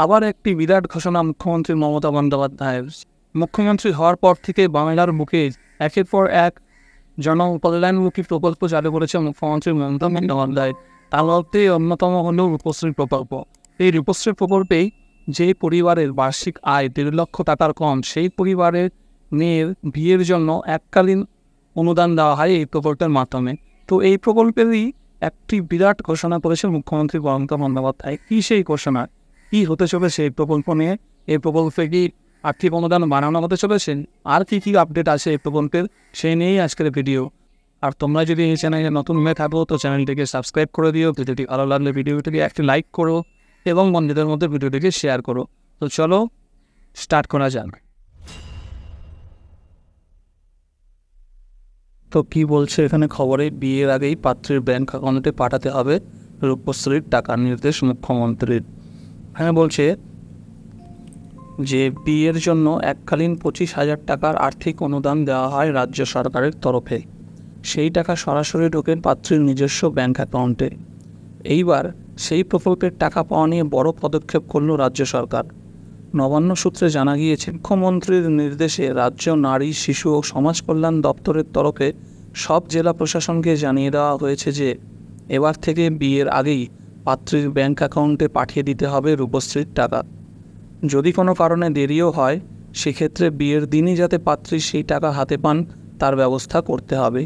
আবার একটি বিরাট ঘোষণা মুখ্যমন্ত্রী মমতা বন্দ্যোপাধ্যায়ের। মুখ্যমন্ত্রী হওয়ার পর থেকে বাংলার বুকে একের পর এক জনকল্যাণমুখী প্রকল্প চালু করেছে মুখ্যমন্ত্রী মমতা বন্দ্যোপাধ্যায়। তার মধ্যে অন্যতম হল রূপশ্রী প্রকল্প। এই রূপশ্রী প্রকল্পেই যে পরিবারের বার্ষিক আয় 1.5 লক্ষ টাকার কম, সেই পরিবারের মেয়ের বিয়ের জন্য এককালীন অনুদান দেওয়া হয় এই প্রকল্পের মাধ্যমে। তো এই প্রকল্পেরই একটি বিরাট ঘোষণা করেছে মুখ্যমন্ত্রী মমতা বন্দ্যোপাধ্যায়। কী সেই ঘোষণা, কী হতে চলেছে এই প্রকল্প নিয়ে? এই প্রকল্পে কি আর্থিক অনুদান বাড়ানো হতে চলেছে? আর কী আপডেট আছে এই প্রকল্পের, সেই নিয়েই আজকের ভিডিও। আর তোমরা যদি এই চ্যানেলে নতুন হয়ে থাকো তো চ্যানেলটিকে সাবস্ক্রাইব করে দিও। ভিডিওটি ভালো লাগলে ভিডিওটিকে একটি লাইক করো এবং বন্ধুদের মধ্যে ভিডিওটিকে শেয়ার করো। তো চলো স্টার্ট করা যাক। তো কি বলছে এখানে খবরে, বিয়ের আগেই পাত্রীর ব্যাংক অ্যাকাউন্টে পাঠাতে হবে রূপশ্রীর টাকা, নির্দেশ মুখ্যমন্ত্রীর। এখানে বলছে যে বিয়ের জন্য এককালীন 25,000 টাকার আর্থিক অনুদান দেওয়া হয় রাজ্য সরকারের তরফে। সেই টাকা সরাসরি ঢোকে পাত্রীর নিজস্ব ব্যাংক অ্যাকাউন্টে। এইবার সেই প্রকল্পের টাকা পাওয়া নিয়ে বড় পদক্ষেপ করল রাজ্য সরকার। নবান্ন সূত্রে জানা গিয়েছে, মুখ্যমন্ত্রীর নির্দেশে রাজ্য নারী, শিশু ও সমাজ কল্যাণ দপ্তরের তরফে সব জেলা প্রশাসনকে জানিয়ে দেওয়া হয়েছে যে এবার থেকে বিয়ের আগেই পাত্রীর ব্যাংক অ্যাকাউন্টে পাঠিয়ে দিতে হবে রূপশ্রীর টাকা। যদি কোনো কারণে দেরিও হয়, সেক্ষেত্রে বিয়ের দিনই যাতে পাত্রী সেই টাকা হাতে পান তার ব্যবস্থা করতে হবে।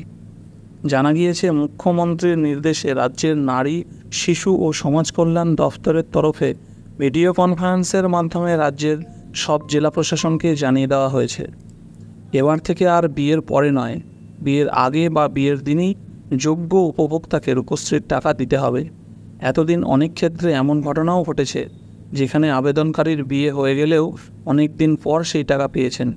জানা গিয়েছে, মুখ্যমন্ত্রীর নির্দেশে রাজ্যের নারী, শিশু ও সমাজ কল্যাণ দফতরের তরফে ভিডিও কনফারেন্সের মাধ্যমে রাজ্যের সব জেলা প্রশাসনকে জানিয়ে দেওয়া হয়েছে এবার থেকে আর বিয়ের পরে নয়, বিয়ের আগে বা বিয়ের দিনই যোগ্য উপভোক্তাকে রূপশ্রীর টাকা দিতে হবে। এতদিন অনেক ক্ষেত্রে এমন ঘটনাও ঘটেছে যেখানে আবেদনকারীর বিয়ে হয়ে গেলেও অনেক দিন পর সেই টাকা পেয়েছেন,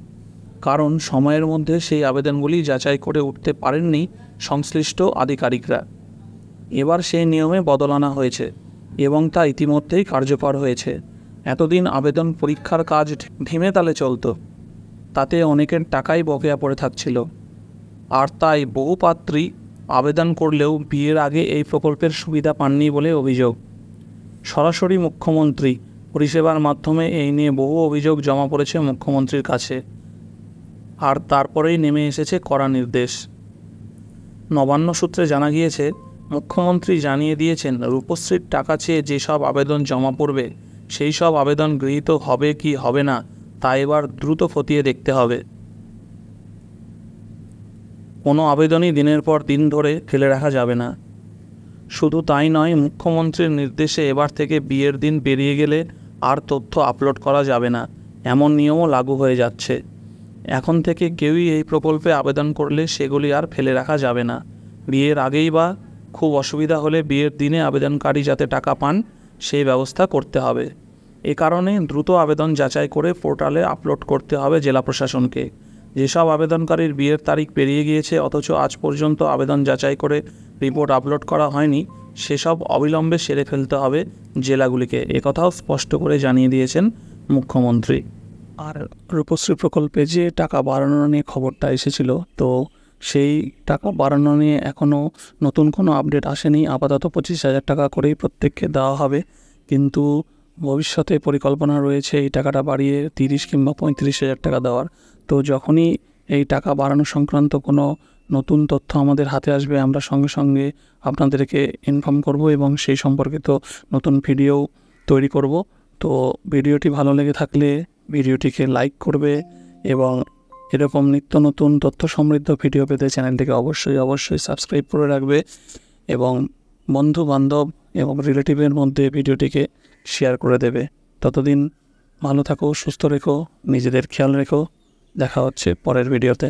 কারণ সময়ের মধ্যে সেই আবেদনগুলি যাচাই করে উঠতে পারেননি সংশ্লিষ্ট আধিকারিকরা। এবার সেই নিয়মে বদল আনা হয়েছে এবং তা ইতিমধ্যেই কার্যকর হয়েছে। এতদিন আবেদন পরীক্ষার কাজ ধিমে তালে চলত, তাতে অনেকের টাকাই বকেয়া পড়ে থাকছিল। আর তাই বহু পাত্রী আবেদন করলেও বিয়ের আগে এই প্রকল্পের সুবিধা পাননি বলে অভিযোগ। সরাসরি মুখ্যমন্ত্রী পরিষেবার মাধ্যমে এই নিয়ে বহু অভিযোগ জমা পড়েছে মুখ্যমন্ত্রীর কাছে, আর তারপরেই নেমে এসেছে কড়া নির্দেশ। নবান্ন সূত্রে জানা গিয়েছে, মুখ্যমন্ত্রী জানিয়ে দিয়েছেন রূপশ্রীর টাকা চেয়ে যেসব আবেদন জমা পড়বে সেই সব আবেদন গৃহীত হবে কি হবে না তা এবার দ্রুত খতিয়ে দেখতে হবে। কোনো আবেদনই দিনের পর দিন ধরে ফেলে রাখা যাবে না। শুধু তাই নয়, মুখ্যমন্ত্রীর নির্দেশে এবার থেকে বিয়ের দিন পেরিয়ে গেলে আর তথ্য আপলোড করা যাবে না, এমন নিয়মও লাগু হয়ে যাচ্ছে। এখন থেকে কেউই এই প্রকল্পে আবেদন করলে সেগুলি আর ফেলে রাখা যাবে না। বিয়ের আগেই বা খুব অসুবিধা হলে বিয়ের দিনে আবেদনকারী যাতে টাকা পান সেই ব্যবস্থা করতে হবে। এ কারণে দ্রুত আবেদন যাচাই করে পোর্টালে আপলোড করতে হবে জেলা প্রশাসনকে। যেসব আবেদনকারীর বিয়ের তারিখ পেরিয়ে গিয়েছে অথচ আজ পর্যন্ত আবেদন যাচাই করে রিপোর্ট আপলোড করা হয়নি, সেসব অবিলম্বে সেরে ফেলতে হবে জেলাগুলিকে, একথাও স্পষ্ট করে জানিয়ে দিয়েছেন মুখ্যমন্ত্রী। আর রূপশ্রী প্রকল্পে যে টাকা বাড়ানো নিয়ে খবরটা এসেছিল, তো সেই টাকা বাড়ানো নিয়ে এখনও নতুন কোনো আপডেট আসেনি। আপাতত 25,000 টাকা করেই প্রত্যেককে দেওয়া হবে, কিন্তু ভবিষ্যতে পরিকল্পনা রয়েছে এই টাকাটা বাড়িয়ে 30 কিংবা 35,000 টাকা দেওয়ার। তো যখনই এই টাকা বাড়ানো সংক্রান্ত কোনো নতুন তথ্য আমাদের হাতে আসবে আমরা সঙ্গে সঙ্গে আপনাদেরকে ইনফর্ম করব এবং সেই সম্পর্কিত নতুন ভিডিও তৈরি করব। তো ভিডিওটি ভালো লেগে থাকলে ভিডিওটিকে লাইক করবে এবং এরকম নিত্য নতুন তথ্য সমৃদ্ধ ভিডিও পেতে চ্যানেলটিকে অবশ্যই সাবস্ক্রাইব করে রাখবে এবং বন্ধু বান্ধব এবং রিলেটিভের মধ্যে ভিডিওটিকে শেয়ার করে দেবে। ততদিন ভালো থাকো, সুস্থ রেখো, নিজেদের খেয়াল রেখো। দেখা হচ্ছে পরের ভিডিওতে।